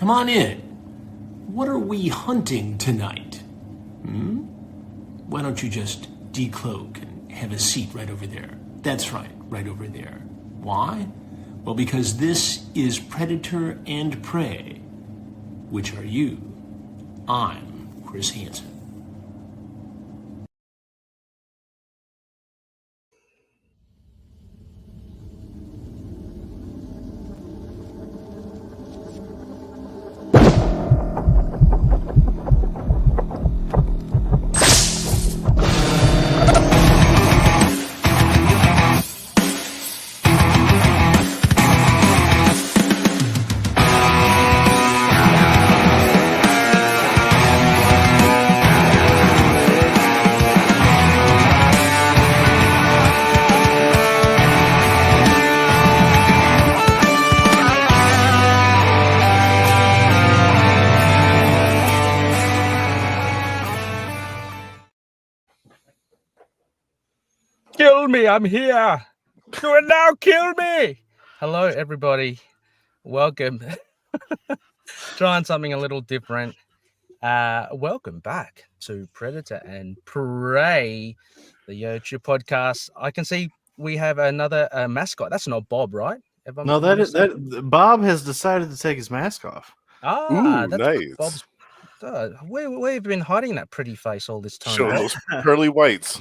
Come on in. What are we hunting tonight? Why don't you just decloak and have a seat right over there? That's right, right over there. Why? Well, because this is Predator and Prey. Which are you? I'm Chris Hansen. Kill me, I'm here. Do it now, kill me. Hello, everybody. Welcome. Trying something a little different. Welcome back to Predator and Prey, the HOTU podcast. I can see we have another mascot. That's not Bob, right? No, that Bob has decided to take his mask off. Ah, that's nice. Bob's. We've been hiding that pretty face all this time. Show those pearly whites.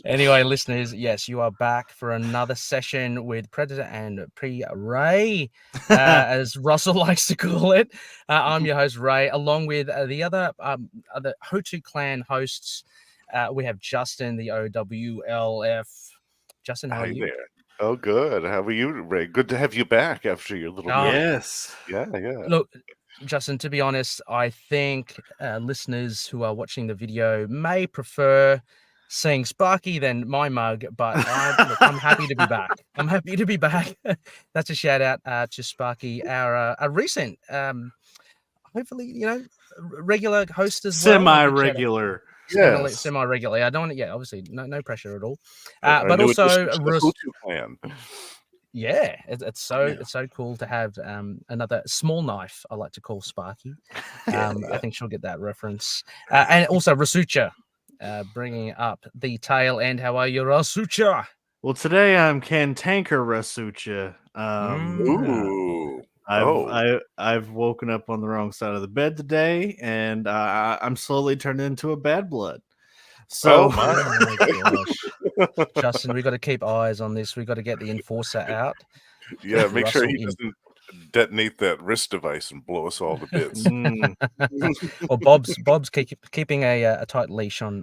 Anyway, listeners, yes, you are back for another session with Predator and Prey, as Russell likes to call it. I'm your host, Ray, along with the other HOTU Clan hosts. We have Justin, the OWLF. Justin, how are you? There. Oh, good. How are you, Ray? Good to have you back after your little break. Yes. Yeah. Look, Justin, to be honest, I think listeners who are watching the video may prefer seeing Sparky than my mug, but I'm happy to be back. I'm happy to be back. That's a shout out to Sparky, our recent, hopefully, regular host as well. Semi-regular. Yes. Semi-regularly. I don't want to, obviously, no pressure at all. I But knew also, it was the HOTU Clan. yeah, it's so cool to have another small knife. I like to call Sparky. I think she'll get that reference. And also Rasucha, bringing up the tail end. How are you, Rasucha? Well, today I'm Cantanker Rasucha. Ooh. I've woken up on the wrong side of the bed today, and I'm slowly turned into a bad blood. So, oh my gosh, Justin, we got to keep eyes on this. We got to get the enforcer out. Yeah, make sure he doesn't detonate that wrist device and blow us all to bits. Well, Bob's keeping a tight leash on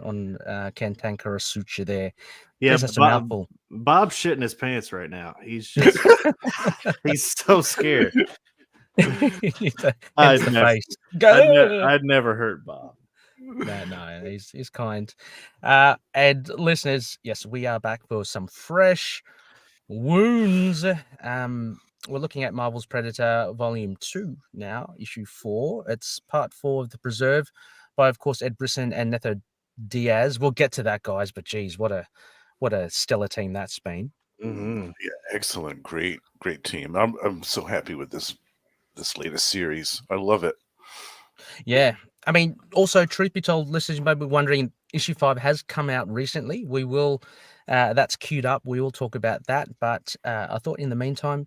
Cantanker Rasucha there. Yeah, that's a mouthful. Bob's shitting his pants right now. He's just he's so scared. I'd never hurt Bob. No, he's kind. And listeners, yes, we are back for some fresh wounds. We're looking at Marvel's Predator Volume 2 now, Issue 4. It's Part 4 of The Preserve by, of course, Ed Brisson and Netho Diaz. We'll get to that, guys, but geez, what a stellar team that's been. Yeah, excellent, great team. I'm so happy with this latest series. I love it. Yeah, I mean, also, truth be told, listeners, you may be wondering, Issue 5 has come out recently. We will, that's queued up. We will talk about that. But I thought in the meantime,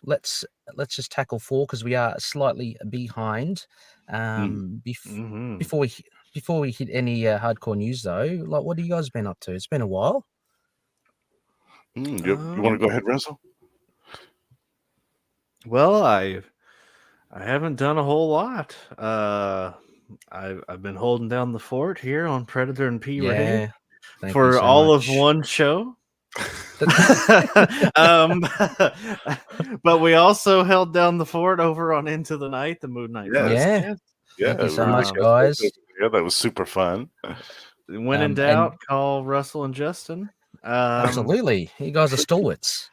let's just tackle 4 because we are slightly behind. Before we hit any hardcore news, though, like, what have you guys been up to? It's been a while. You want to go ahead, Russell? Well, I haven't done a whole lot. I've been holding down the fort here on Predator and Prey for all of one show. But we also held down the fort over on Into the Night, the Moon Knight. Yeah. Thank you so much, guys. Yeah, that was super fun. When in doubt, call Russell and Justin. Absolutely, you guys are stalwarts.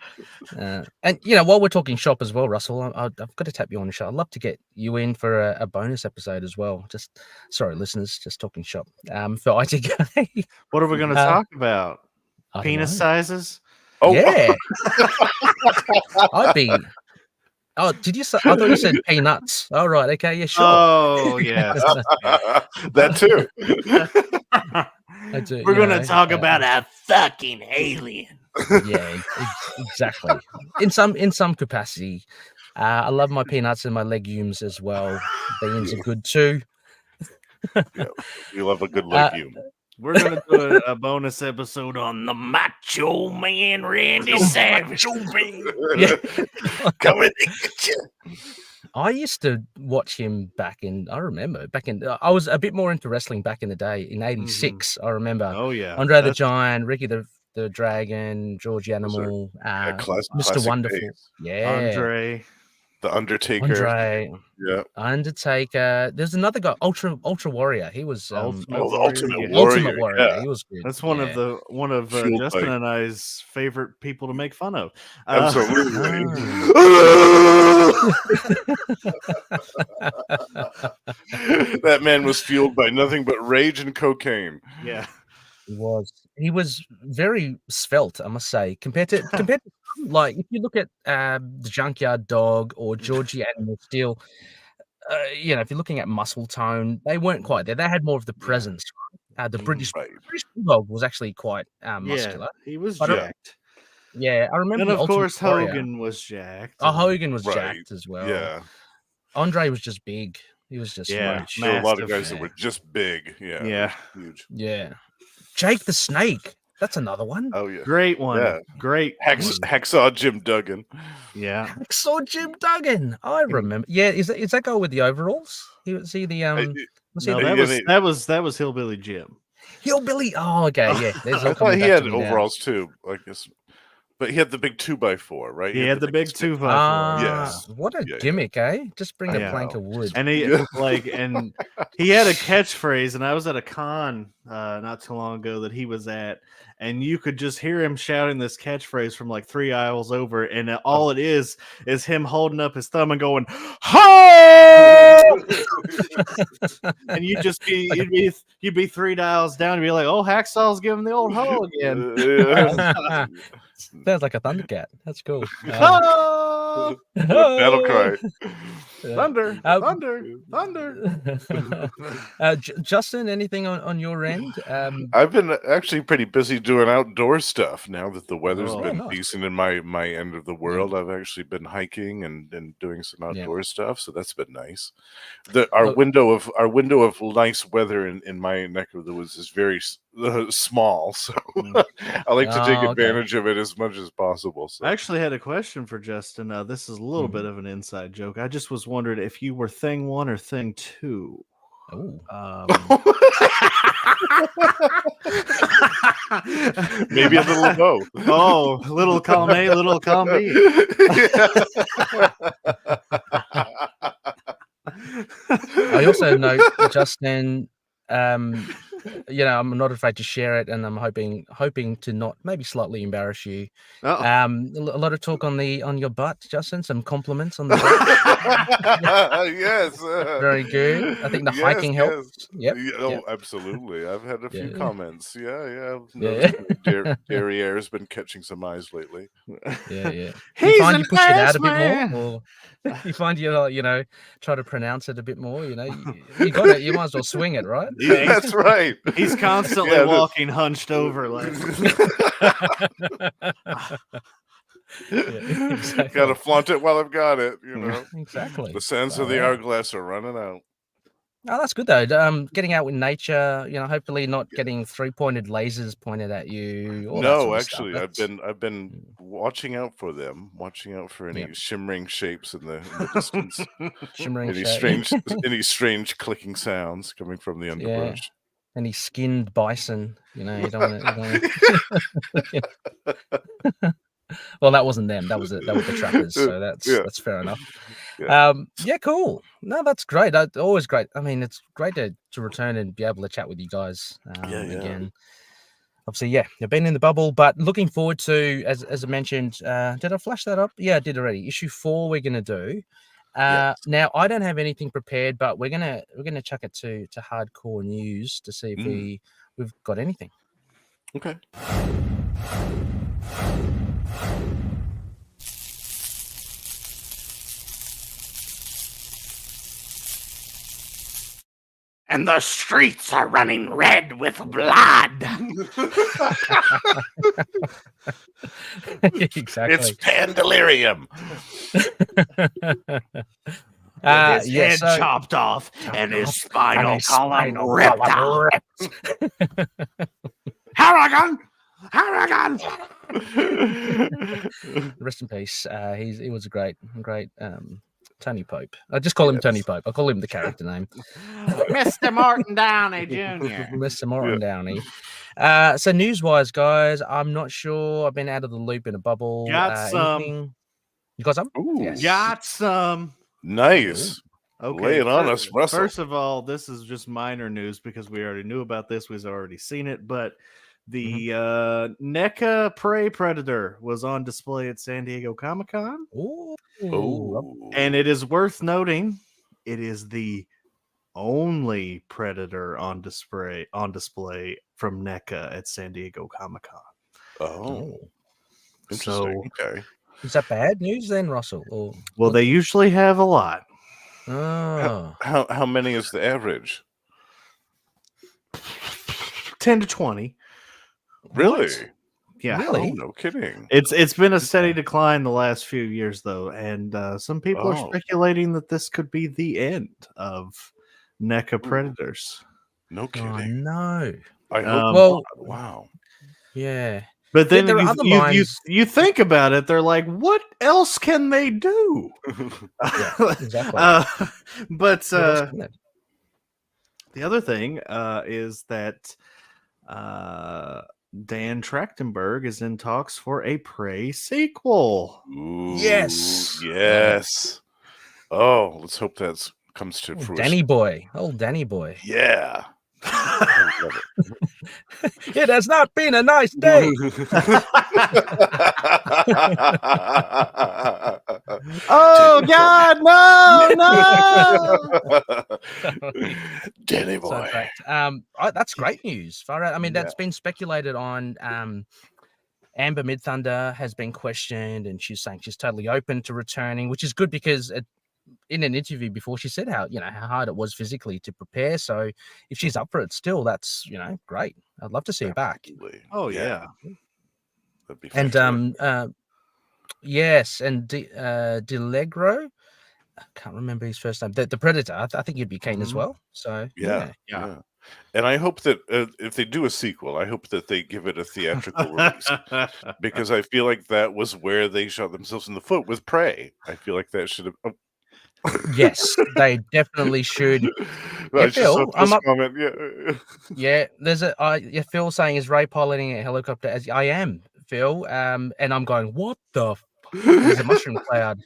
And while we're talking shop as well, Russell, I've got to tap you on the show. I'd love to get you in for a bonus episode as well. Just sorry, listeners, just talking shop. For ITK. What are we going to talk about? Penis sizes? Oh yeah. Oh, did you say? I thought you said peanuts. All right. Okay. Yeah. Sure. Oh, yes. That too. I do, We're you going to know, talk about a fucking alien. Yeah. Exactly. In some capacity. I love my peanuts and my legumes as well. Beans are good too. Yeah, we love a good legume. We're going to do a bonus episode on the Macho Man Randy Savage. Yeah. Coming to get you. I used to watch him I was a bit more into wrestling back in the day in '86. I remember Oh, yeah. Andre the Giant, Ricky the Dragon, George Animal, classic Mr. Wonderful. days. Yeah. Andre. The Undertaker. Andre. Yeah. Undertaker. There's another guy, Ultra Warrior. He was The Ultimate Ultimate Warrior. Ultimate Warrior. Yeah. He was good. That's one of Fueled Justin by- and I's favorite people to make fun of. Absolutely. That man was fueled by nothing but rage and cocaine. Yeah. He was very svelte, I must say, compared to like if you look at the Junkyard Dog or Georgie Animal Steel. If you're looking at muscle tone, they weren't quite there. They had more of the presence. The British Bulldog was actually quite muscular. Yeah, he was I don't- jacked. Yeah, I remember. And the of Ultimate course, Warrior. Hogan was jacked. Oh, Hogan was Right. jacked as well. Yeah. Andre was just big. He was just Yeah, huge. There were a lot of Massive. guys that were just big. Yeah. Yeah. Huge. Yeah. Jake the Snake. That's another one. Oh, yeah. Great one. Yeah. Great. Hacksaw Jim Duggan. Yeah. Saw Jim Duggan. I remember. Yeah, is that guy with the overalls? Was he the Was he No, the that was Hillbilly Jim. Hillbilly? Oh, okay, yeah. There's I all thought coming he back had to me now. overalls too. I guess, but he had the big 2x4, right? He had the big 2x4. Yes. What a Yeah, gimmick, eh? Just bring a Yeah. plank of wood. And he and he had a catchphrase, and I was at a con not too long ago that he was at, and you could just hear him shouting this catchphrase from like 3 aisles over, and all it is him holding up his thumb and going, "Ho!" And you'd be 3 dials down and be like, "Oh, Hacksaw's giving the old ho again." Sounds like a Thundercat. That's cool. Ho! Battle cry. Thunder, thunder, thunder. Justin, anything on your end? I've been actually pretty busy doing outdoor stuff now that the weather's Oh, been nice. decent in my end of the world. I've actually been hiking and doing some outdoor stuff, so that's been nice. Our window of nice weather in my neck of the woods is very small, so I like to take advantage of it as much as possible. So. I actually had a question for Justin. This is a little bit of an inside joke. I just was wondering if you were thing 1 or thing 2. Oh. Maybe a little of both. Oh, little column A, little column B. I also know, Justin, I'm not afraid to share it, and I'm hoping to not maybe slightly embarrass you. A lot of talk on your butt, Justin. Some compliments on the butt. Yes, very good. I think the hiking helps. Yep. Oh, absolutely. I've had a few comments. Yeah. Derriere's been catching some eyes lately. Yeah. You He's find an you push it out a man. bit more, or you find you try to pronounce it a bit more. You got it. You might as well swing it, right? Yeah, That's right. He's constantly walking hunched over, like. Exactly. Gotta flaunt it while I've got it. Exactly. The sands of the hourglass are running out. Oh, that's good though. Getting out with nature, hopefully not getting 3-pointed lasers pointed at you. All that No, sort of actually, stuff. I've been watching out for them, watching out for any shimmering shapes in the distance, Shimmering any strange clicking sounds coming from the underbrush. Any skinned bison, you don't want to. Well, that wasn't them. That was the trappers. So that's fair enough. Yeah. Cool. No, that's great. Always great. I mean, it's great to return and be able to chat with you guys again. Obviously, you've been in the bubble, but looking forward to, as I mentioned, did I flash that up? Yeah, I did already. Issue 4 we're gonna do. Now I don't have anything prepared, but we're gonna chuck it to hardcore news to see if we've got anything. Okay. and the streets are running red with blood. Exactly. It's Pandelirium. With his yeah, head so- chopped off and his off spinal and his column spinal ripped column out. Harrigan! Harrigan! Rest in peace. He was a great Tony Pope. I just call him Tony Pope. I call him the character name. Mr. Morton Downey Jr. Mr. Morton Downey. So news-wise, guys, I'm not sure. I've been out of the loop in a bubble. Got some. Anything? You got some? Ooh. Yes. Got some. Nice. Okay, Lay it on us, Russell. First of all, this is just minor news because we already knew about this. We've already seen it, but the NECA prey predator was on display at San Diego Comic-Con. Oh. And it is worth noting, it is the only predator on display from NECA at San Diego Comic-Con. Oh. Interesting. So, Okay. Is that bad news then, Russell? Or well, they usually have a lot. oh, How many is the average? 10 to 20. Really? Yeah. Really? Oh, no kidding. It's been a steady decline the last few years, though, and some people are Oh. speculating that this could be the end of NECA predators. No oh kidding. no. I hope. Well, Wow. yeah. But then there are other you lines- think about it, they're like, what else can they do? Yeah, exactly. But What else can it? the other thing is that Dan Trachtenberg is in talks for a Prey sequel. Ooh, Yes. Yes. Oh, let's hope that comes to fruition. Danny boy. Oh, Danny boy. Yeah. I love it. It has not been a nice day. Oh God, no! Danny So boy. great. That's great news. Far out. I mean, that's been speculated on. Amber Midthunder has been questioned, and she's saying she's totally open to returning, which is good because in an interview before she said how hard it was physically to prepare. So if she's up for it still, that's great. I'd love to see her back. Absolutely. Oh yeah. That'd be And fantastic. yes, and Delegro, I can't remember his first name. The Predator, I think you'd be keen as well. So Yeah. And I hope that if they do a sequel, I hope that they give it a theatrical release because I feel like that was where they shot themselves in the foot with Prey. I feel like that should have. yes, they definitely should. I just Phil, saw I'm this up- comment. Yeah. Yeah, there's Phil saying is Ray piloting a helicopter? As I am, Phil. And I'm going, what the? There's a mushroom cloud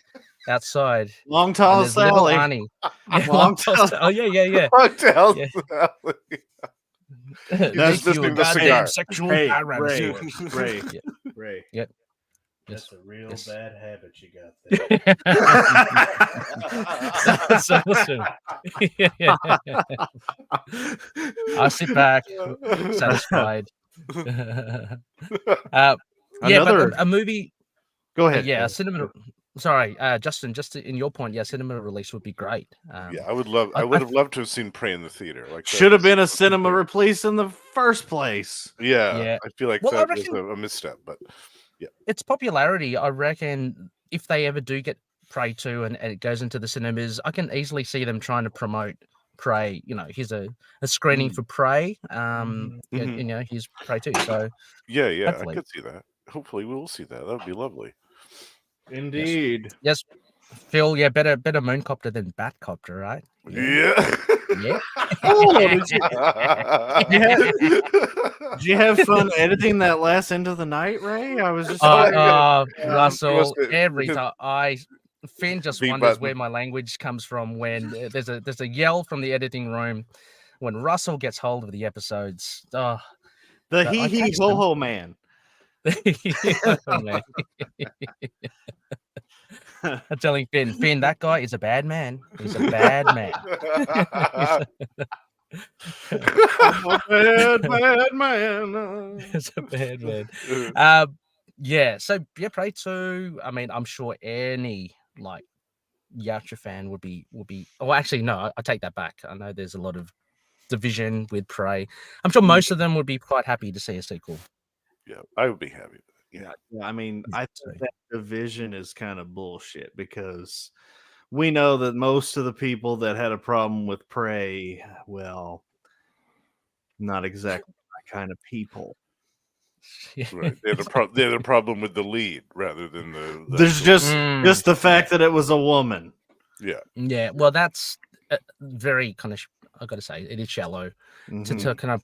outside. Long And tall there's little Sally. Arnie. Yeah, Long oh yeah. Tell Yeah. Sally. Make That's you a listening to goddamn cigar. sexual Hey, tyrannosaurus. Ray, Yeah. Ray. Yep. That's a real Yes. bad habit you got there. That's awesome. I sit back, satisfied. Yeah, Another- but a movie. Go ahead. Yeah, Phil. a cinema. Sorry, Justin. Just in your point, yeah, cinema release would be great. Yeah, I would love. I I- would have loved to have seen Prey in the theater. Like that Should have was been a something cinema great. release in the first place. Yeah, Yeah. I feel like Well, I that was reckon- a misstep, but Its popularity, I reckon, if they ever do get Prey 2 and it goes into the cinemas, I can easily see them trying to promote Prey. Here's a screening for Prey. Mhm. Here's Prey 2. So yeah, Hopefully. I could see that. Hopefully, we will see that. That would be lovely. Indeed. yes, Phil, yeah, better Mooncopter than Batcopter, right? Yeah. Yeah. Oh, did you have fun editing that last end of the night, Ray? I was just Russell, Must- every time Finn just B wonders button. where my language comes from when there's a yell from the editing room when Russell gets hold of the episodes. Oh, the I hee hee text ho him. ho man. man. I'm telling Finn, that guy is a bad man. He's a bad man. Bad man. He's a bad man. Yeah, so yeah, Prey 2. I mean, I'm sure any Yacha fan would be. Oh, actually, no, I take that back. I know there's a lot of division with Prey. I'm sure most of them would be quite happy to see a sequel. Yeah, I would be happy with it. Yeah. Yeah, I mean, I Sorry. think that division is kind of bullshit because we know that most of the people that had a problem with Prey, well, not exactly my kind of people. Right. They had a problem with the lead rather than the There's just the fact that it was a woman. yeah. Yeah, well, that's very kind of. I got to say, it is shallow to kind of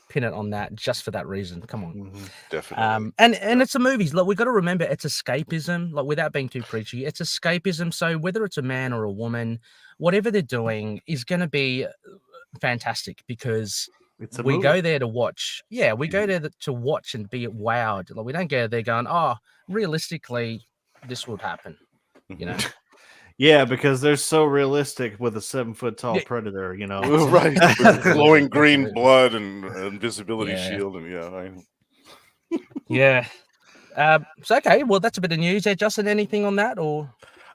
pin it on that just for that reason. Come on, Definitely. and it's a movie. Look, we got to remember it's escapism. Like without being too preachy, it's escapism. So whether it's a man or a woman, whatever they're doing is going to be fantastic because It's a we movie. go there to watch. Yeah, we go there to watch and be wowed. Like we don't go there going, oh, realistically, this would happen. You know. Yeah, because they're so realistic with a 7-foot tall predator, you know. Right. With glowing green blood and invisibility shield and Yeah. So okay, well that's a bit of news there. Justin, anything on that or?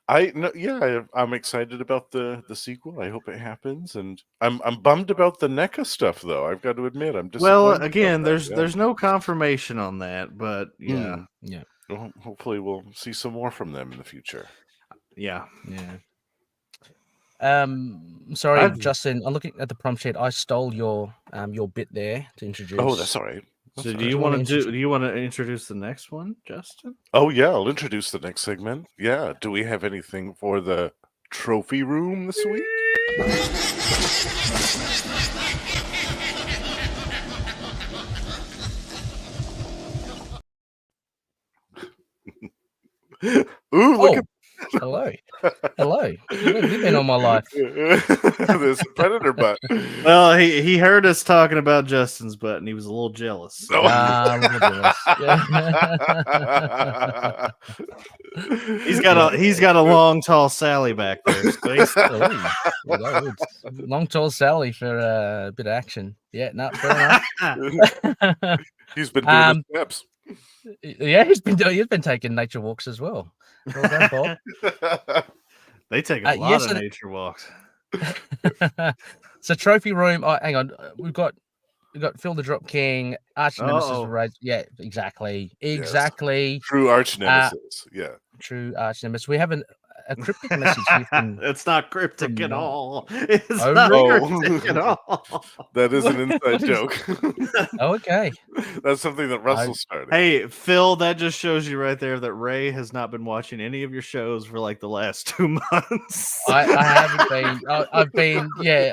I'm excited about the sequel. I hope it happens, and I'm bummed about the NECA stuff though. I've got to admit, I'm disappointed. Well, again, about that, there's no confirmation on that, but yeah. Well, hopefully we'll see some more from them in the future. Yeah. Sorry, Justin. I'm looking at the prompt sheet. I stole your bit there to introduce. Oh, that's all right. So do you want to introduce the next one, Justin? Oh yeah, I'll introduce the next segment. Yeah. Do we have anything for the trophy room this week? Ooh, look at hello. You've been on my life. There's a predator butt. Well, he heard us talking about Justin's butt, and he was a little jealous. A little jealous. He's got a long, tall Sally back there. Long, tall Sally for a bit of action. Yeah, no, fair enough. He's been doing his steps. Yeah, he's been taking nature walks as well. Well done, Bob. They take a lot of nature walks. So trophy room. Oh, hang on. We've got Phil the Drop King, Arch Nemesis. Right? Yeah, exactly. Yes. True Arch Nemesis. True Arch Nemesis. We have a cryptic message here from. It's not cryptic at all. It's not cryptic at all. That is an inside joke. Okay. That's something that Russell started. Hey, Phil, that just shows you right there that Ray has not been watching any of your shows for like the last 2 months. I haven't been.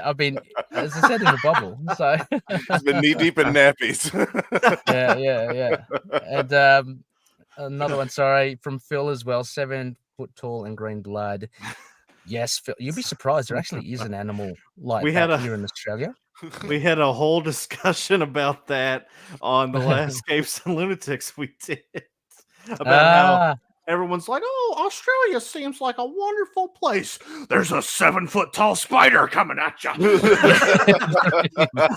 I've been, as I said, in a bubble. So he's been knee deep in nappies. Yeah. And another one, sorry, from Phil as well. 7 foot tall and green blood. Yes, Phil, you'd be surprised. There actually is an animal like that here in Australia. We had a whole discussion about that on the last Capes and Lunatics we did. About how everyone's like, oh, Australia seems like a wonderful place. There's a 7-foot tall spider coming at you.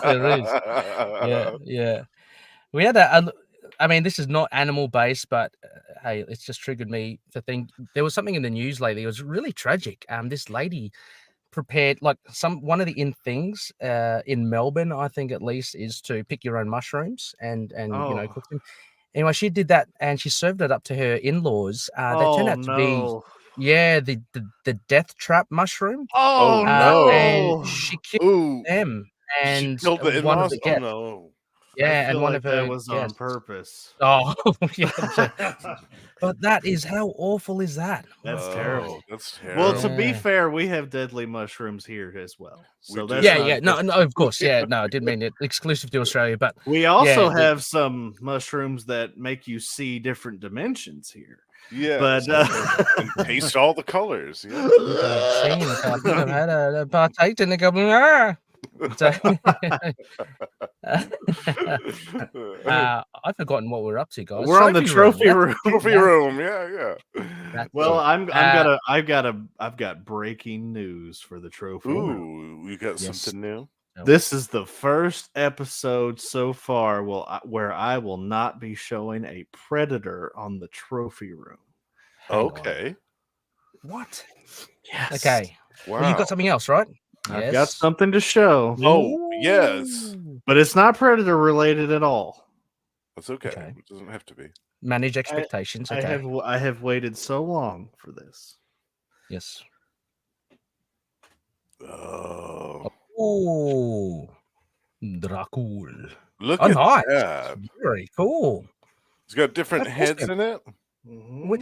There is. Yeah. We had I mean, this is not animal based, but hey, it's just triggered me to think there was something in the news lately. It was really tragic. This lady prepared like one of the things in Melbourne, I think at least, is to pick your own mushrooms and cook them. Anyway, she did that and she served it up to her in-laws. They turned out to be the death trap mushroom. Oh no! And she killed them and she killed the one of in-laws? the guests. Oh no. Yeah, and one like of her that was on purpose. Oh, yeah. But that is how awful is that? That's terrible. That's terrible. Well, to be fair, we have deadly mushrooms here as well. So that's no, of course, no, I didn't mean it exclusive to Australia, but we also have some mushrooms that make you see different dimensions here. Yeah, but and taste all the colors. Yeah. I've had a partake in a couple. I've forgotten what we're up to, guys. We're on the trophy room. Trophy room, yeah. Well, I've got breaking news for the trophy room. Ooh, we got something new. This is the first episode so far where I will not be showing a predator on the trophy room. Okay. What? Yes. Okay. Wow. Well, you've got something else, right? I've got something to show. Oh, yes. But it's not Predator related at all. That's okay. It doesn't have to be. Manage expectations. Okay. I have waited so long for this. Yes. Oh. Oh. Dracul. Look Oh, at nice. that. Very cool. It's got different That's heads awesome. in it.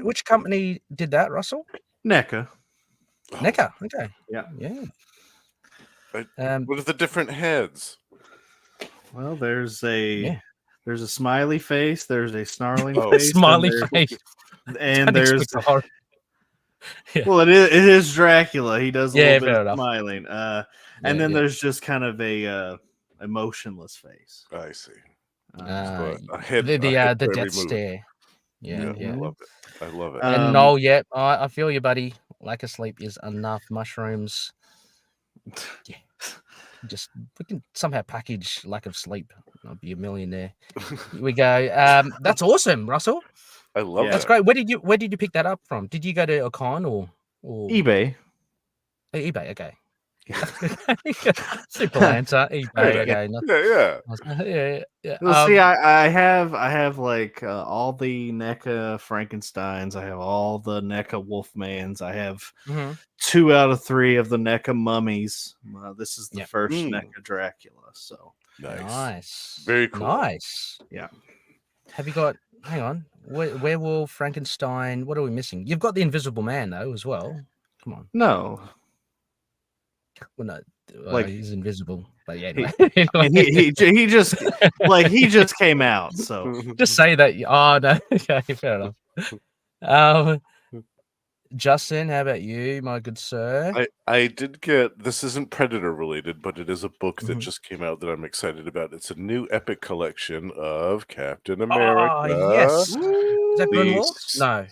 Which company did that, Russell? NECA. NECA. Okay. Yeah. Yeah. What are the different heads? Well, there's a smiley face, there's a snarling Oh. face, Smiley face. and there's Yeah. well, it is Dracula. He does a little bit fair of enough. smiling. And then there's just kind of a emotionless face. I see. The for death every move. stare. Yeah. I love it. I love it. And no, I feel you, buddy. Lack of sleep is enough. Mushrooms. Yeah. Just we can somehow package lack of sleep. I'll be a millionaire. Here we go. That's awesome, Russell. I love That's that. great. Where did you pick that up from? Did you go to a con or eBay? eBay, okay. Simple answer. eBay, okay. Yeah. Well, see, I have like all the NECA Frankensteins. I have all the NECA Wolfmans. I have 2 out of 3 of the NECA mummies. This is the first NECA Dracula. So nice. Very cool. Nice. Yeah. Have you got? Hang on. Werewolf, Frankenstein. What are we missing? You've got the Invisible Man though as well. Come on. No. Well, no. Like he's invisible. But yeah, anyway. he just he just came out. So just say that. Oh no. Okay, fair enough. Justin, how about you, my good sir? I did get, this isn't Predator related, but it is a book that just came out that I'm excited about. It's a new epic collection of Captain America. Oh, yes. Is that Grunwald? No.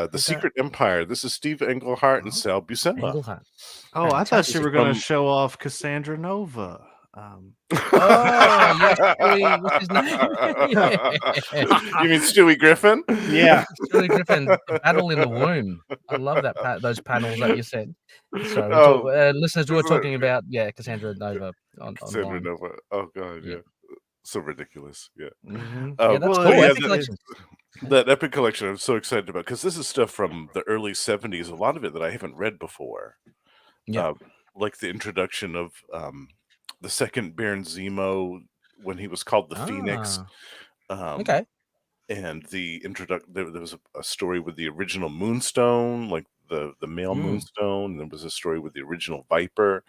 The Secret Empire. This is Steve Englehart and Sal Buscema. Englehart. Oh, I thought you were going to show off Cassandra Nova. Oh, yes, Stewie, what's his name? You mean Stewie Griffin? Yeah, Stewie Griffin, the Battle in the Womb. I love that those panels that you said. So, listeners, we were talking about Cassandra Nova Cassandra online. Nova. Oh god, yeah. So ridiculous. Yeah. That's cool. Epic collection. That epic collection I'm so excited about because this is stuff from the early 70s. A lot of it that I haven't read before. Yeah. Like the introduction of the second Baron Zemo when he was called the Phoenix. Okay. And the there was a story with the original Moonstone, like the male Moonstone. And there was a story with the original Viper.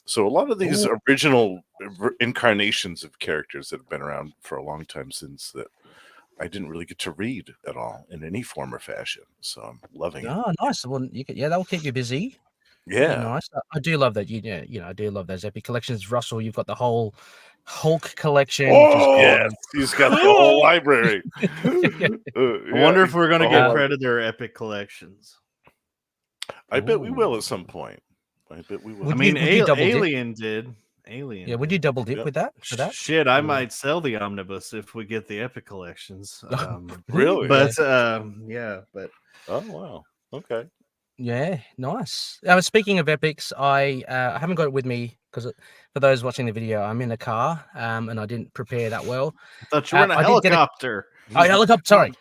So a lot of these original incarnations of characters that have been around for a long time since that I didn't really get to read at all in any form or fashion. So I'm loving it. Oh, nice. Well, that will keep you busy. Yeah, nice. I do love that. I do love those epic collections. Russell, you've got the whole Hulk collection. Oh, yes, he's got the whole library. I wonder if we're going to get Predator epic collections. I bet we will at some point. I bet we will. I mean, Alien did. Alien. Yeah, would you double dip with that? For that? Shit, I might sell the omnibus if we get the epic collections. Really? But but oh wow, okay. Yeah, nice. Speaking of epics, I haven't got it with me because for those watching the video, I'm in a car and I didn't prepare that well. I thought you were in a helicopter. Helicopter. Sorry.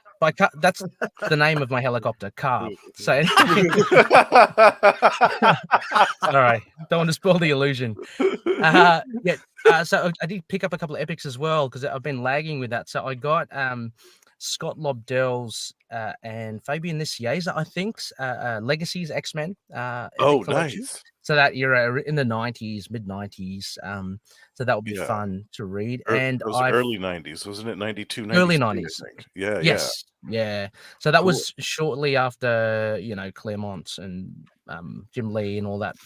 That's the name of my helicopter, Car. So, sorry, don't want to spoil the illusion. So I did pick up a couple of epics as well because I've been lagging with that. So I got Scott Lobdell's and Fabian Nicieza, I think, Legacies X-Men. Nice. So that era in the 90s, mid 90s. So that would be fun to read. And it was early 90s, wasn't it? 92, 93, early 90s. I think. Yeah. Yes. Yeah. So that was shortly after, Claremont and Jim Lee and all that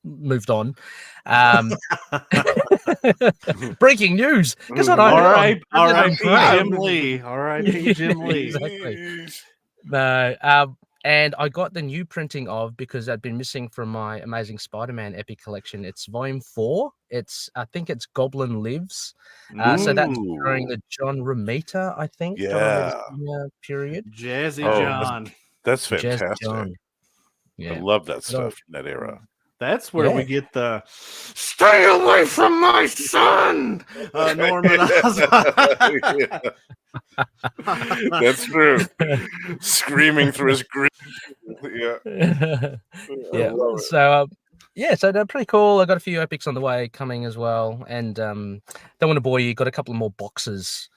moved on. Breaking news. Guess what? All right, Jim Lee. All right, Jim Lee. Exactly. No. And I got the new printing of because I'd been missing from my Amazing Spider-Man Epic Collection. It's Volume 4. I think it's Goblin Lives. So that's during the John Romita, I think. Yeah. Period. Jazzy John. That's fantastic. John. Yeah. I love that stuff in that era. That's where we Yeah. get the "Stay away from my son," Norman Osborn. That's true. Screaming through his grin. Yeah. I Yeah. love it. So so they're pretty cool. I got a few epics on the way coming as well, and don't want to bore you. Got a couple more boxes.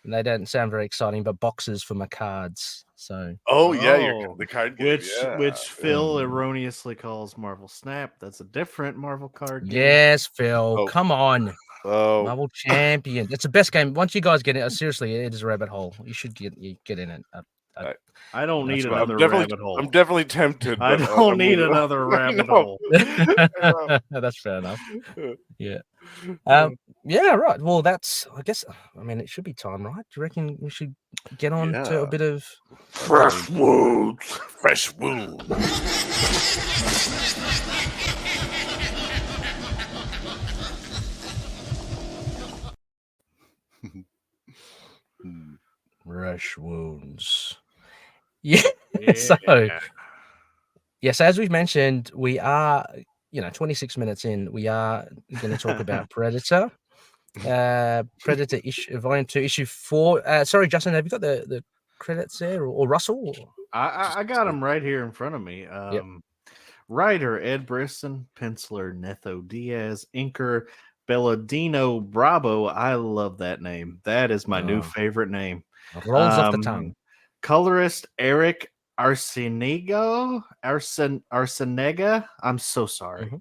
And they don't sound very exciting, but boxes for my cards. So Oh yeah, Oh, the card game. which Phil erroneously calls Marvel Snap. That's a different Marvel card game. yes, Phil, Oh. come on, Oh, Marvel Champion. It's the best game. Once you guys get it, seriously, it is a rabbit hole. You should get in it. I don't need That's right. another rabbit hole. I'm definitely tempted. I But, don't I'm need with- another rabbit know. hole. That's fair enough. Yeah. Yeah, right. Well, that's, I guess, I mean, it should be time, right? Do you reckon we should get on to Yeah. a bit of Fresh wounds. Fresh wound. fresh wounds? Yeah. So, yes, as we've mentioned, we are, 26 minutes in, we are going to talk about Predator. Predator Volume 2, Issue 4. Sorry, Justin, have you got the credits there, or Russell? I got him right here in front of me. Writer Ed Brisson, penciler Netho Diaz, inker Belladino Bravo. I love that name. That is my new favorite name. Rolls off the tongue. Colorist Eric Arsenega. I'm so sorry.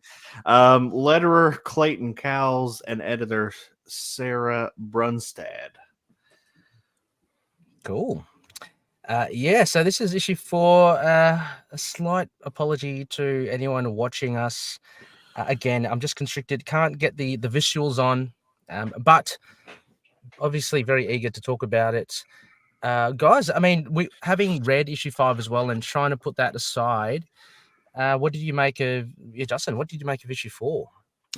Letterer Clayton Cowles and editor Sarah Brunstad. Cool. So this is issue 4. A slight apology to anyone watching us. Again, I'm just constricted, can't get the visuals on, but obviously very eager to talk about it. Guys, I mean, we having read issue 5 as well and trying to put that aside, what did you make of Justin? What did you make of issue 4?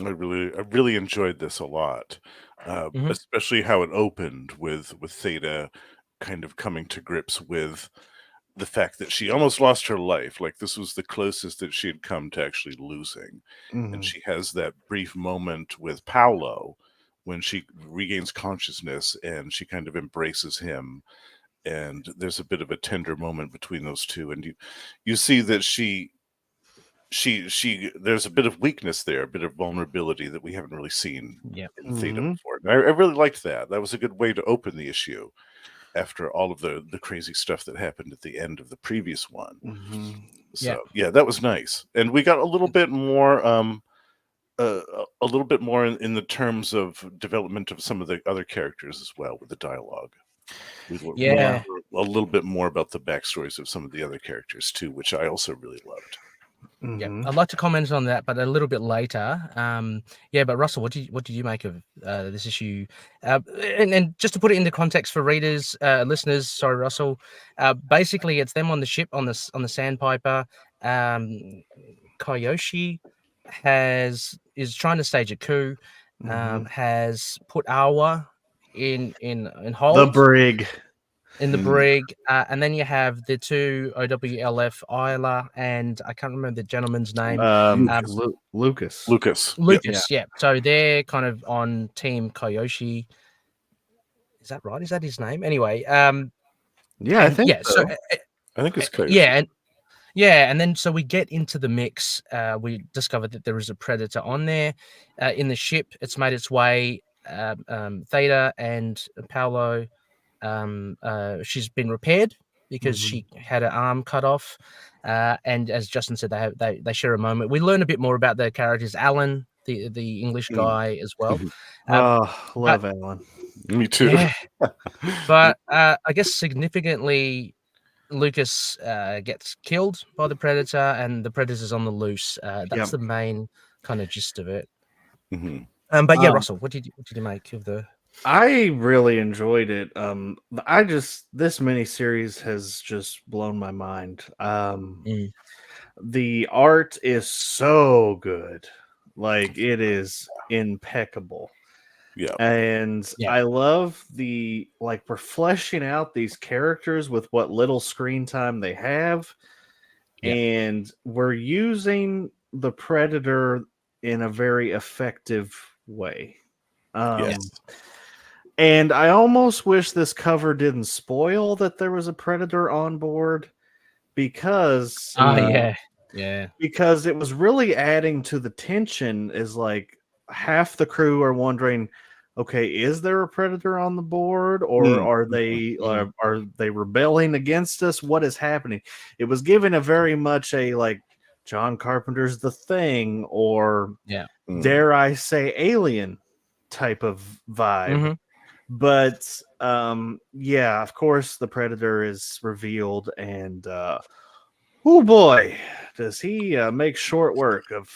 I really enjoyed this a lot, especially how it opened with Theta kind of coming to grips with the fact that she almost lost her life. Like, this was the closest that she had come to actually losing. And she has that brief moment with Paolo when she regains consciousness and she kind of embraces him. And there's a bit of a tender moment between those two. And you see that she there's a bit of weakness there, a bit of vulnerability that we haven't really seen in Theta before. And I really liked that. That was a good way to open the issue after all of the crazy stuff that happened at the end of the previous one. So yeah, that was nice. And we got a little bit more in the terms of development of some of the other characters as well with the dialogue. We learned a little bit more about the backstories of some of the other characters too, which I also really loved. I'd like to comment on that, but a little bit later. But Russell, what did you make of this issue? And just to put it into context for readers, listeners, sorry, Russell. Basically, it's them on the ship on the Sandpiper. Kyoshi is trying to stage a coup. Has put Awa in hold. The brig. In the brig, and then you have the two OWLF, Isla, and I can't remember the gentleman's name. Lucas. Lucas, yeah. So they're kind of on Team Kyoshi. Is that right? Is that his name? Anyway, I think so. I think it's Kyoshi. And then so we get into the mix. We discovered that there is a Predator on there in the ship. It's made its way. Theta and Paolo. She's been repaired because she had her arm cut off, and as Justin said, they share a moment. We learn a bit more about the characters. Alan, the English guy, as well. Love Alan. Me too. Yeah. But I guess significantly, Lucas gets killed by the Predator, and the Predator's on the loose. That's the main kind of gist of it. But yeah, Russell, what did you make of the? I really enjoyed it. This miniseries has just blown my mind. The art is so good. Like, it is impeccable. Yeah. And I love we're fleshing out these characters with what little screen time they have. Yeah. And we're using the Predator in a very effective way. Yes. And I almost wish this cover didn't spoil that there was a Predator on board, because because it was really adding to the tension. Is like half the crew are wondering, okay, is there a Predator on the board, or are they rebelling against us? What is happening? It was given a very much a like John Carpenter's The Thing, or dare I say Alien type of vibe. But of course the Predator is revealed, and oh boy, does he make short work of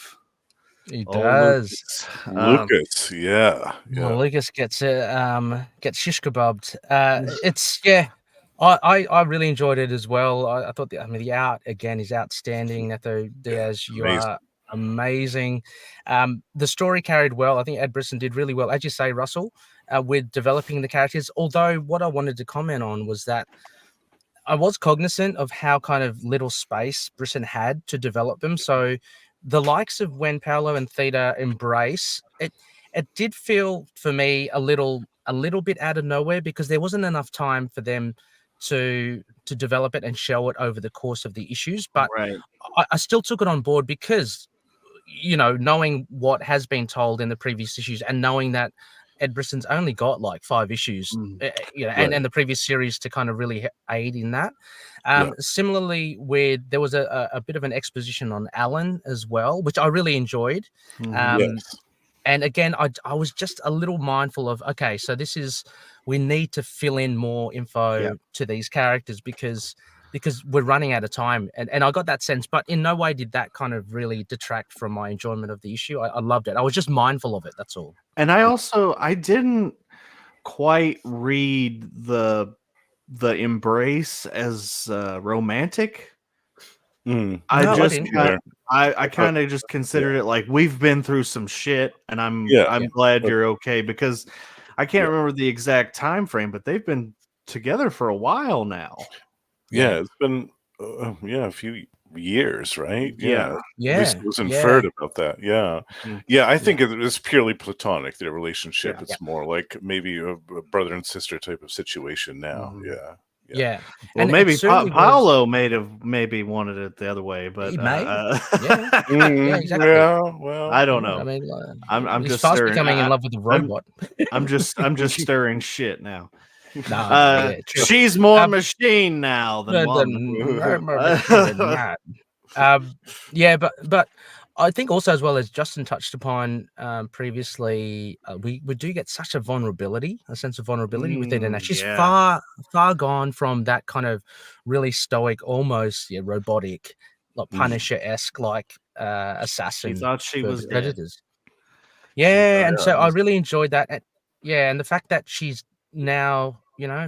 He does. Lucas. Yeah. Well, Lucas gets shish kebabbed. It's I really enjoyed it as well. I thought the art again is outstanding. Neto Diaz, you are amazing. The story carried well. I think Ed Brisson did really well, as you say, Russell, with developing the characters. Although what I wanted to comment on was that I was cognizant of how kind of little space Brisson had to develop them. So the likes of when Paolo and Theta embrace it, it did feel for me a little bit out of nowhere, because there wasn't enough time for them to develop it and show it over the course of the issues. But I still took it on board, because knowing what has been told in the previous issues, and knowing that Ed Brisson's only got like 5 issues, and the previous series to kind of really aid in that. Similarly, there was a bit of an exposition on Alan as well, which I really enjoyed. And again, I was just a little mindful of, okay, so we need to fill in more info to these characters, because we're running out of time. And I got that sense, but in no way did that kind of really detract from my enjoyment of the issue. I loved it. I was just mindful of it. That's all. And I didn't quite read the embrace as romantic. I kind of just considered it like, we've been through some shit, and I'm glad you're okay, because I can't remember the exact time frame, but they've been together for a while now. It's been a few years, right? At least it was Yeah. inferred about that. I think it was purely platonic, their relationship. It's more like maybe a brother and sister type of situation now. Yeah. Well, And maybe it certainly Paolo maybe wanted it the other way, but he may. Exactly. Well, I don't know. I mean, I'm he's just fast stirring. becoming in love with the robot. I'm just stirring shit now. She's more machine now than woman. But I think also, as well as Justin touched upon previously, we do get such a sense of vulnerability within her. Now she's far gone from that kind of really stoic, almost robotic, like Punisher-esque, like assassin. She thought she was Predators. And so I really enjoyed that. And the fact that she's now,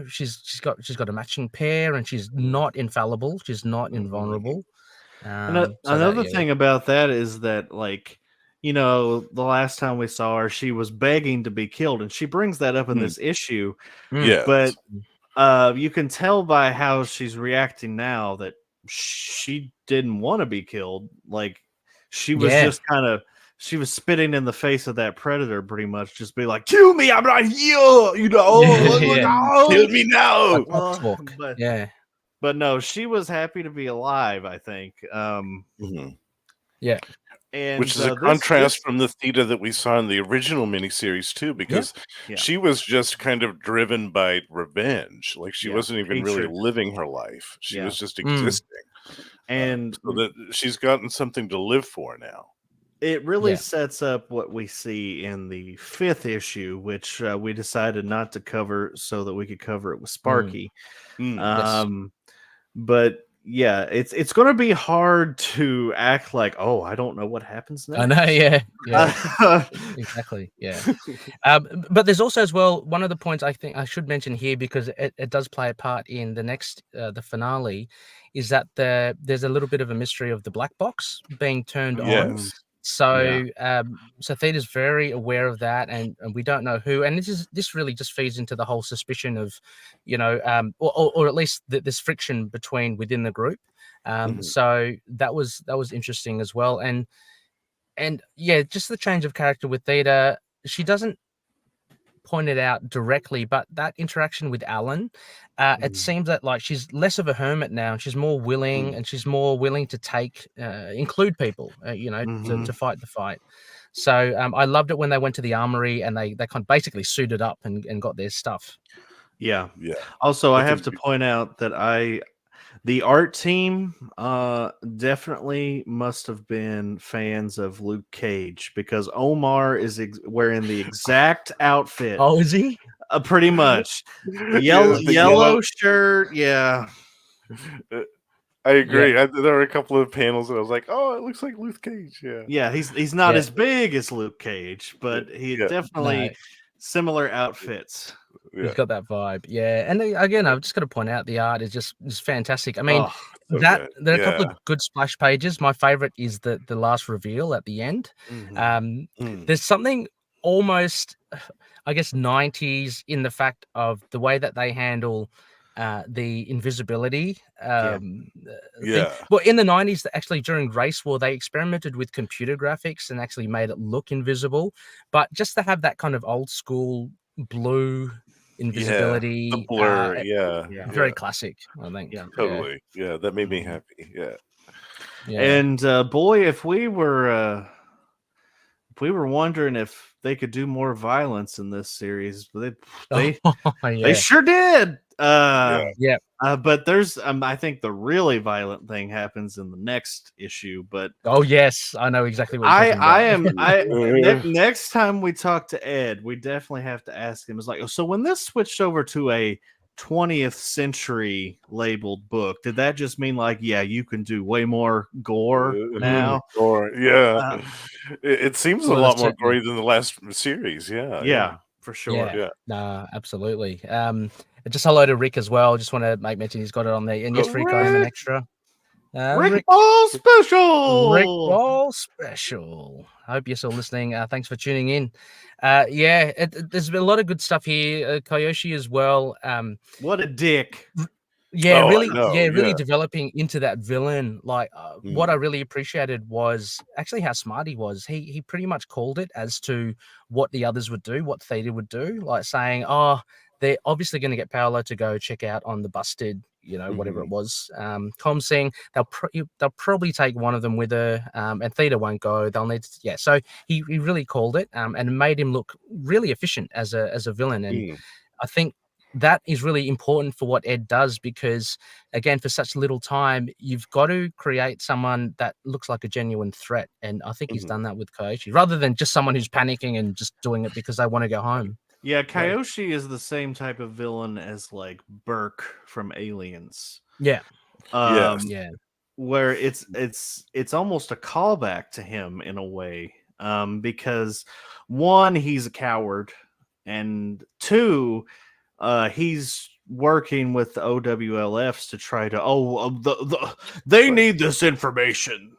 she's got a matching pair, and she's not infallible, she's not invulnerable. Another thing about that is that, like, the last time we saw her, she was begging to be killed, and she brings that up in this issue. But you can tell by how she's reacting now that she didn't want to be killed. Like, she was just kind of, she was spitting in the face of that Predator, pretty much, just be like, "Kill me, I'm not here," kill me now. But no, she was happy to be alive, I think. And which is a contrast from the Theta that we saw in the original miniseries too, because she was just kind of driven by revenge. Like, she wasn't even really living her life. She was just existing. And so that she's gotten something to live for now. It really sets up what we see in the 5th issue, which we decided not to cover so that we could cover it with Sparky. But yeah, it's going to be hard to act like, oh, I don't know what happens next. I know, exactly, but there's also, as well, one of the points I think I should mention here, because it does play a part in the next the finale, is that there's a little bit of a mystery of the black box being turned on. So so Theta's very aware of that, and we don't know who. And this really just feeds into the whole suspicion of, or at least this friction within the group. So that was interesting as well. And And yeah, just the change of character with Theta. She doesn't point it out directly, but that interaction with Alan, it seems that like she's less of a hermit now, and she's more willing, and she's more willing to include people, to fight the fight. So I loved it when they went to the armory and they kind of basically suited up and got their stuff. Yeah. Yeah. Also, I have think to point out that the art team definitely must have been fans of Luke Cage, because Omar is wearing the exact outfit. Oh, is he? Pretty much. Yeah, the Yellow shirt. Yeah. I agree. There were a couple of panels that I was like, "Oh, it looks like Luke Cage." Yeah, Yeah, he's not as big as Luke Cage, but he definitely similar outfits. He's got that vibe. Yeah, and again, I've just got to point out the art is just fantastic. I mean, there are a couple of good splash pages. My favorite is the last reveal at the end. There's something almost, I guess, 90s in the fact of the way that they handle the invisibility thing. Well, in the 90s, actually during Race War, they experimented with computer graphics and actually made it look invisible. But just to have that kind of old school blue invisibility, the blur, very classic, I think. Totally. Yeah, that made me happy. Yeah. And boy, if we were wondering if they could do more violence in this series, they sure did. But there's I think the really violent thing happens in the next issue. But yes, I know exactly what you're talking about. Next time we talk to Ed, we definitely have to ask him. It's like, so when this switched over to a 20th century labeled book, did that just mean like, you can do way more gore now? It seems a lot more gory than the last series. For sure. No, absolutely. Just hello to Rick as well. Just want to make mention he's got it on there. And yes, Rick, I am an extra. Rick Ball Special! Rick Ball Special. I hope you're still listening. Thanks for tuning in. There's been a lot of good stuff here. Kyoshi as well. What a dick. Really developing into that villain. Like what I really appreciated was actually how smart he was. He pretty much called it as to what the others would do, what Theta would do, like saying, they're obviously going to get Paolo to go check out on the busted, whatever it was, Comsing. They'll probably take one of them with her, and Theta won't go. They'll need to, So he really called it, and made him look really efficient as a villain. And I think that is really important for what Ed does, because again, for such little time, you've got to create someone that looks like a genuine threat. And I think he's done that with Kyoshi, rather than just someone who's panicking and just doing it because they want to go home. Yeah, Kyoshi is the same type of villain as like Burke from Aliens. Where it's almost a callback to him in a way, because one, he's a coward, and two, he's working with the OWLFs to try to they need this information.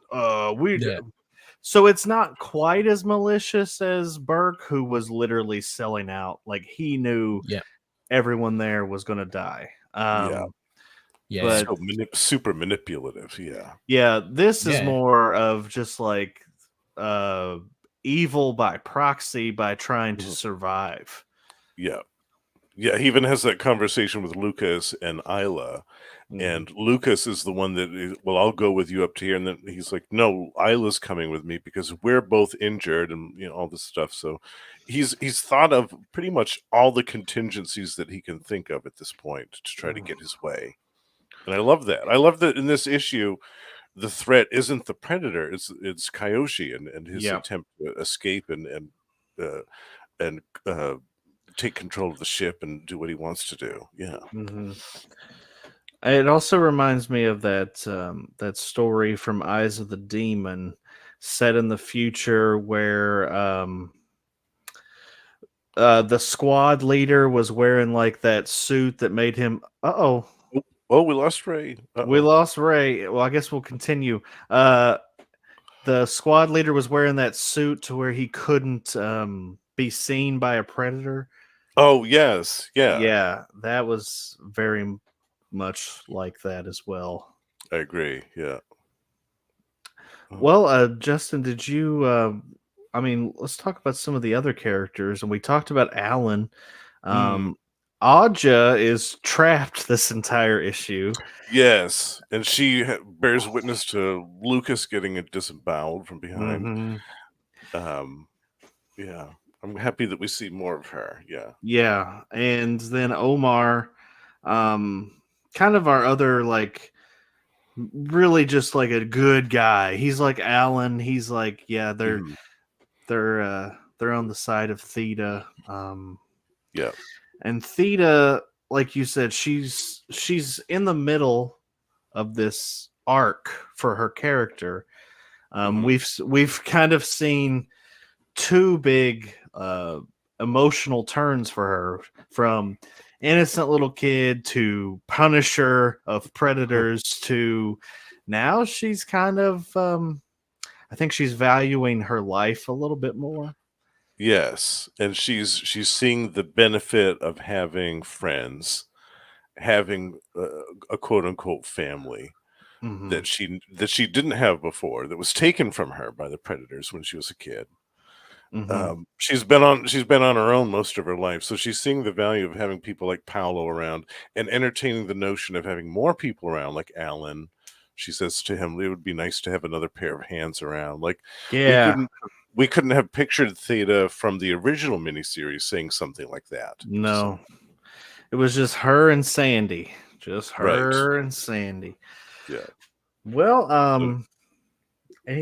So it's not quite as malicious as Burke, who was literally selling out. Like he knew everyone there was going to die. But super manipulative. This is more of just like evil by proxy, by trying to survive. He even has that conversation with Lucas and Isla. And Lucas is the one that, I'll go with you up to here. And then he's like, no, Isla's coming with me because we're both injured and all this stuff. So he's thought of pretty much all the contingencies that he can think of at this point to try to get his way. And I love that. I love that in this issue, the threat isn't the Predator. It's Kyoshi and his attempt to escape and take control of the ship and do what he wants to do. It also reminds me of that story from Eyes of the Demon, set in the future, where the squad leader was wearing like that suit that made him. Oh, we lost Ray. We lost Ray. Well, I guess we'll continue. The squad leader was wearing that suit to where he couldn't be seen by a predator. Oh yes, yeah. That was very much like that as well. I agree. Well, Justin, did you? I mean, let's talk about some of the other characters, and we talked about Alan. Aja is trapped this entire issue. Yes, and she bears witness to Lucas getting it disemboweled from behind. Yeah, I'm happy that we see more of her. Yeah. Yeah, and then Omar, kind of our other like really just like a good guy. He's like Alan. He's like, yeah, Mhm. they're on the side of Theta. Yeah. And Theta, like you said, she's in the middle of this arc for her character. We've kind of seen two big emotional turns for her, from innocent little kid to punisher of predators to now she's kind of I think she's valuing her life a little bit more. Yes, and she's seeing the benefit of having friends, having a quote unquote family that she didn't have before, that was taken from her by the predators when she was a kid. She's been on her own most of her life, so she's seeing the value of having people like Paolo around and entertaining the notion of having more people around, like Alan. She says to him, "It would be nice to have another pair of hands around." Like Yeah. we couldn't have pictured Theta from the original miniseries saying something like that. No. It was just her and Sandy. Just her Right. and Sandy. Yeah. Well,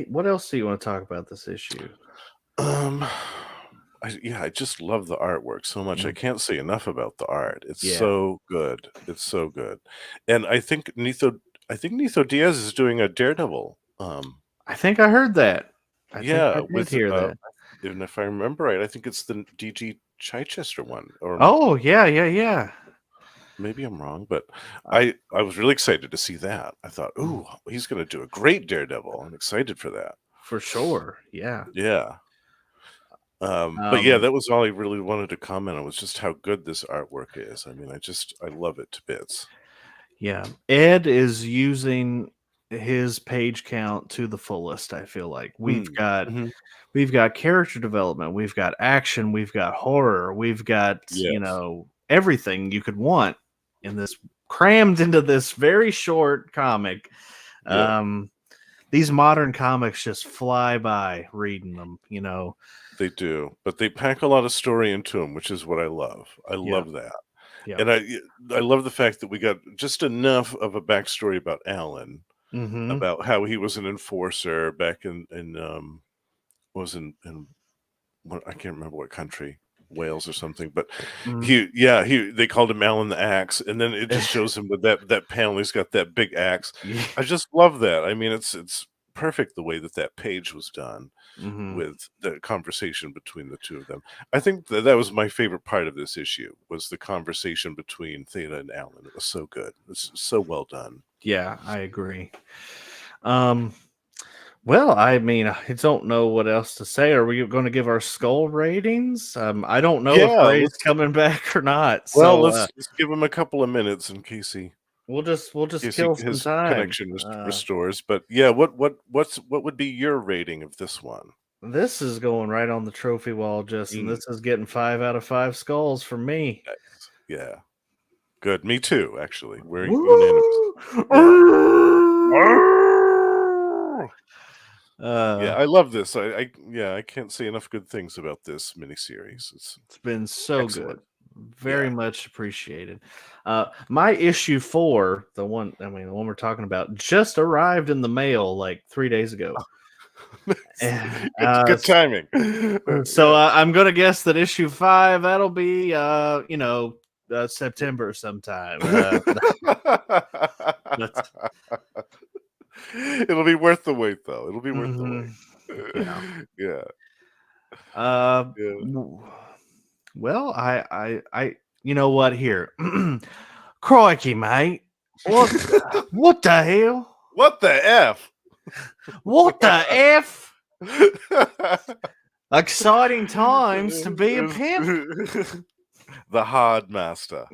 what else do you want to talk about this issue? I just love the artwork so much. I can't say enough about the art. It's Yeah. so good. It's so good. And I think Nitho Diaz is doing a Daredevil. I think I heard that. I with hear that. and if I remember right, I think it's the DG Chichester one. Or Oh, yeah. maybe I'm wrong, but I was really excited to see that. I thought, ooh, he's going to do a great Daredevil. I'm excited for that. For sure. Yeah. Yeah. But yeah, that was all I really wanted to comment on, was just how good this artwork is. I mean, I love it to bits. Yeah. Ed is using his page count to the fullest, I feel like. We've got character development, we've got action, we've got horror, we've got, Yes. Everything you could want in this, crammed into this very short comic. Yeah. These modern comics just fly by reading them, They do, but they pack a lot of story into them, which is what I love. I love that. Yeah. And I love the fact that we got just enough of a backstory about Alan, about how he was an enforcer back in what, I can't remember what country, Wales or something, but they called him Alan the Axe, and then it just shows him with that panel, he's got that big axe. I just love that. I mean, it's perfect the way that page was done with the conversation between the two of them. I think that was my favorite part of this issue, was the conversation between Theta and Alan. It was so good. It's so well done. Yeah, I agree. Well, I mean, I don't know what else to say. Are we going to give our skull ratings? I don't know if Ray's coming back or not. Well, So let's give him a couple of minutes in case we'll just kill some his time. connection restores. But yeah, what would be your rating of this one? This is going right on the trophy wall, Justin. This is getting 5 out of 5 skulls for me. Nice. Yeah, good. Me too. Actually, we're unanimous. Yeah, I love this. I can't say enough good things about this miniseries. It's been so excellent. Good. Very much appreciated. My issue 4, the one we're talking about, just arrived in the mail like 3 days ago. Good timing. So I'm gonna guess that issue 5, that'll be September sometime. It'll be worth the wait, though. It'll be worth the wait. Yeah. Well, I you know what, here. Crikey, mate. What the hell? What the F? What the F? Exciting times to be a pimp. The hard master.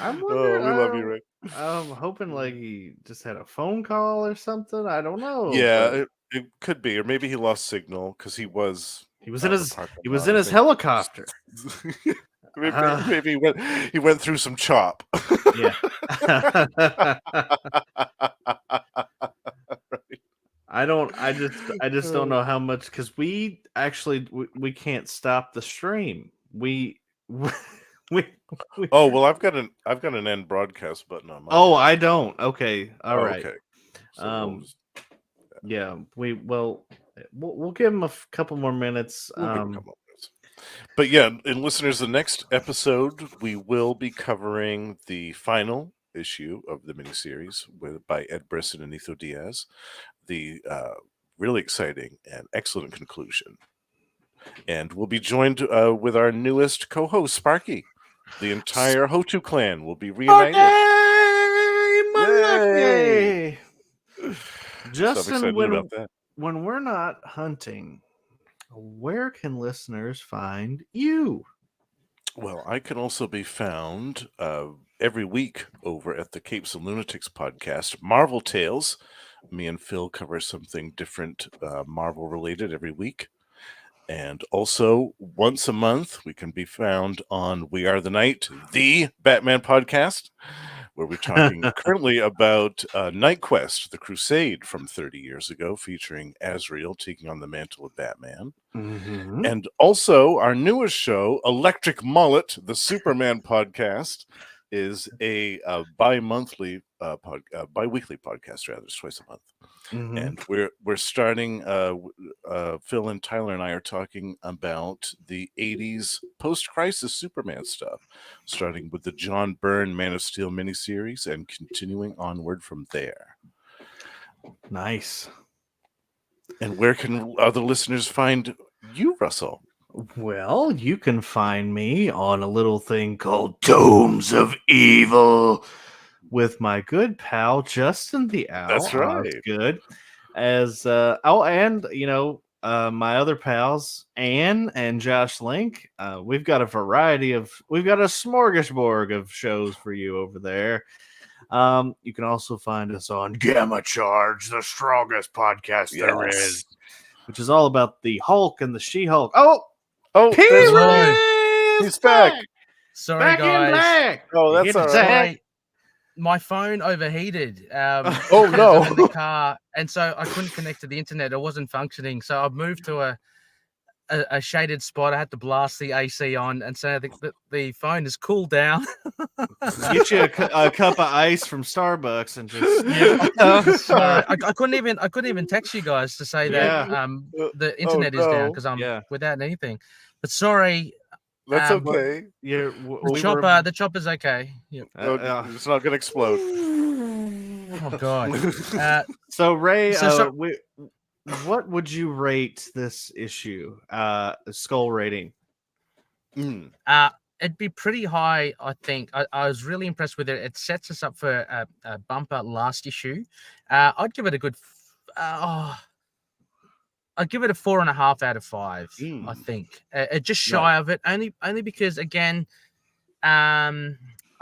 I'm wondering. we love you, Ray. I'm hoping like he just had a phone call or something. I don't know. Yeah, but it could be, or maybe he lost signal because he was he was in out in the his parking he was lot, in I his think. helicopter. Maybe he went through some chop. Yeah. I just don't know how much because we actually we can't stop the stream. We Oh well, I've got an end broadcast button on my. Oh, I don't. Okay, all Oh, right. okay. So Yeah, we'll give him a couple more minutes. we'll give him a couple minutes. But yeah, and listeners, the next episode we will be covering the final issue of the miniseries by Ed Brisson and Etho Diaz. The really exciting and excellent conclusion. And we'll be joined with our newest co-host, Sparky. The entire HOTU Clan will be reunited. Yay! Justin, so I'm excited about that. When we're not hunting, where can listeners find you? Well, I can also be found every week over at the Capes and Lunatics podcast, Marvel Tales. Me and Phil cover something different, Marvel related every week. And also, once a month, we can be found on We Are the Night, the Batman podcast, where we're talking currently about Night Quest, the Crusade from 30 years ago, featuring Azrael taking on the mantle of Batman. Mm-hmm. And also, our newest show, Electric Mullet, the Superman podcast, is a bi-weekly podcast, rather, it's twice a month. Mm-hmm. And we're starting. Phil and Tyler and I are talking about the '80s post-crisis Superman stuff, starting with the John Byrne Man of Steel miniseries and continuing onward from there. Nice. And where can other listeners find you, Russell? Well, you can find me on a little thing called Tomes of Evil with my good pal Justin the Owl. That's right. That's good. As and my other pals Anne and Josh Link. We've got a smorgasbord of shows for you over there. You can also find us on Gamma Charge, the strongest podcast there is, which is all about the Hulk and the She-Hulk. Oh, Pee-wee! he's back. Sorry, Back guys. in black. Oh, that's all right. Sorry. My phone overheated. Oh, because no. I'm in the car, and so I couldn't connect to the internet. It wasn't functioning. So I've moved to a shaded spot. I had to blast the AC on, and so the phone has cooled down. Get you a cup of ice from Starbucks and just So I couldn't even text you guys to say that the internet is down because I'm without anything. But sorry. That's okay. Yeah, the chopper's okay. Yep. It's not going to explode. Oh God. So Ray, what would you rate this issue? Skull rating? It'd be pretty high, I think. I was really impressed with it. It sets us up for a bumper last issue. I'd give it a good. I'd give it a 4.5 out of 5. I think just shy of it, only because again, I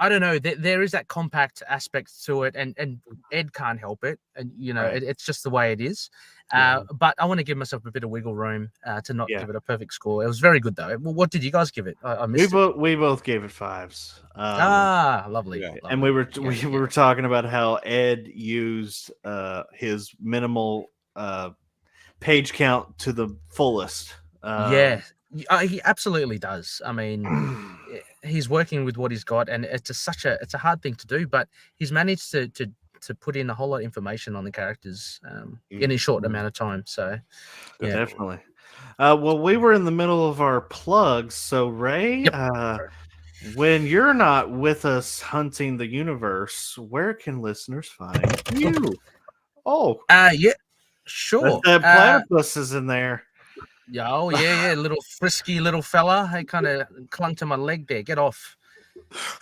don't know. There is that compact aspect to it, and Ed can't help it, and it's just the way it is. But I want to give myself a bit of wiggle room to not give it a perfect score. It was very good though. Well, what did you guys give it? I missed it. We both gave it 5s. Lovely. Yeah. And we were talking about how Ed used his minimal page count to the fullest. He absolutely does. I mean, he's working with what he's got, and it's a hard thing to do, but he's managed to put in a whole lot of information on the characters in a short amount of time. So, yeah, definitely. Well, we were in the middle of our plugs, so Ray, when you're not with us hunting the universe, where can listeners find you? Sure. The platypus is in there. Yeah, little frisky little fella. He kind of clung to my leg there. Get off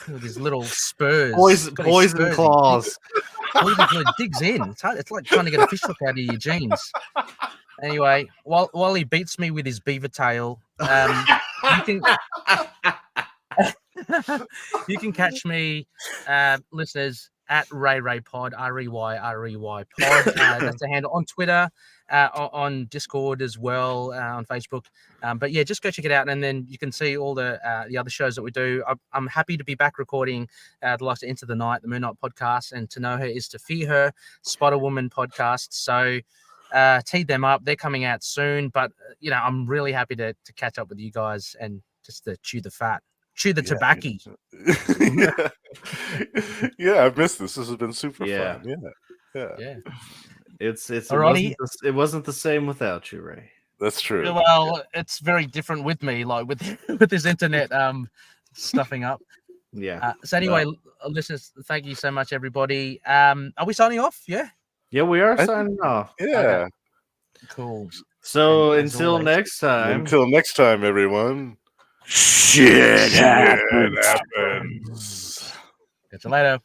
with his little spurs. Poison claws. It digs in. It's hard. It's like trying to get a fish hook out of your jeans. Anyway, while he beats me with his beaver tail, you can You can catch me, listeners, at Ray Pod, REY Pod. That's the handle on Twitter, on Discord as well, on Facebook. But yeah, just go check it out, and then you can see all the other shows that we do. I'm happy to be back recording the likes of Into the Night, the Moon Knight podcast, and To Know Her Is to Fear Her, Spider Woman podcast. So teed them up. They're coming out soon, but I'm really happy to catch up with you guys and just to chew the fat. Chew the tobacco. Yeah, I've missed this. This has been super Yeah. fun. Yeah. It wasn't the same without you, Ray. That's true. Well, it's very different with me, like with this internet stuffing up. Yeah. So anyway, listeners, thank you so much, everybody. Are we signing off? Yeah. Yeah, we are signing off. Yeah. Okay. Cool. So And as until always- next time. Until next time, everyone. Shit happens. It happens. Catch you later.